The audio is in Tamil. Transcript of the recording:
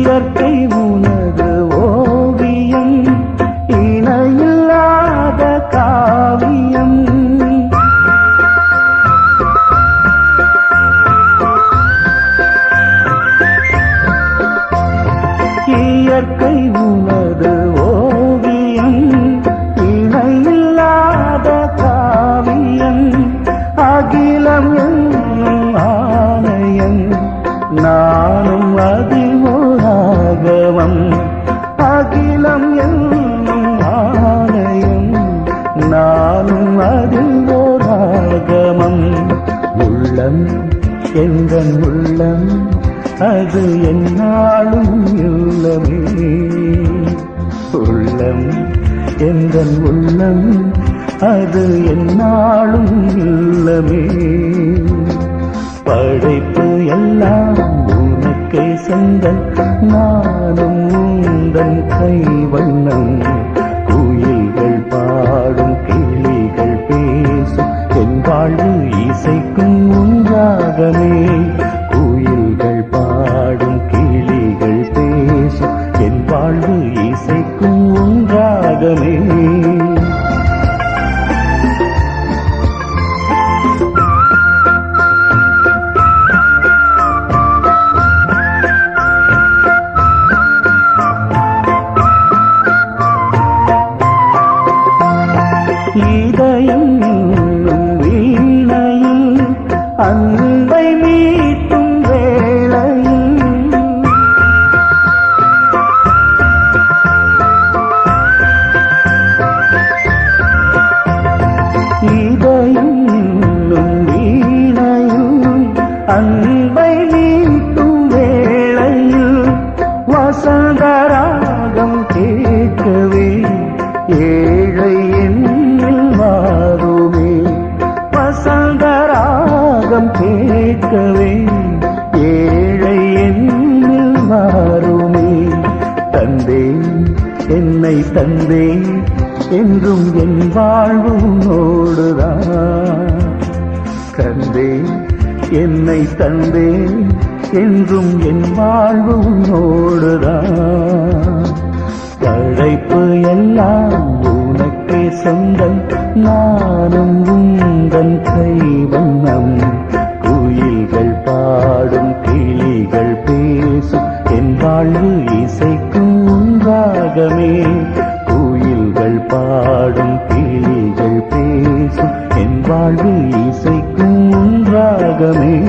இயற்கை உனது ஓவியம் இணையில்லாத காவியம். இயற்கை உனது ஓவியம் இணையில்லாத காவியம். அகிலம் என்னும் ஆலயம் நானும் அதில் ஓராகவம். அகிலம் என்னும் ஆலயம் நானும் அதில் ஓராகமம். உள்ளம் எந்தன் உள்ளம் அது என்னாலும் இல்லமே. உள்ளம் எந்தன் உள்ளம் அது என்னாலும் இல்லமே. படைப்பு எல்லாம் உனக்கே சொந்தம் நானும் உந்தன் கைவண்ணம். குயில்கள் பாடும் கிளிகள் பேசும் என் வாழ்வு இசைக்கும் உன்றாகமே. குயில்கள் பாடும் கிளிகள் பேசும் என் வாழ்வு இசைக்கும் உன்றாகமே. இதயம் என்னும் வீணையில் அன்பை மீட்டும் வேளையில். இதயம் என்னும் வீணையில் அன்பை மீட்டும் வேளையில். வசந்தராகம் கேட்கவே ஏழை என்னில் மாறுமே. வசந்தராகம் கேட்கவே ஏழை என்னில் மாறுமே. தந்தேன் என்னை தந்தேன் என்றும் என் வாழ்வோடுதான். கந்தேன் என்னை தந்தேன் என்றும் என் வாழ்வோடுதான். படைப்பு எல்லாம் உனக்கே சொந்தம் நானும் உந்தன் கைவண்ணம். குயில்கள் பாடும் கிளிகள் பேசும் என் வாழ்வு இசைக்கும் உன்றாகமே. குயில்கள் பாடும் கிளிகள் பேசும் என் வாழ்வு இசைக்கும் உன்றாகமே.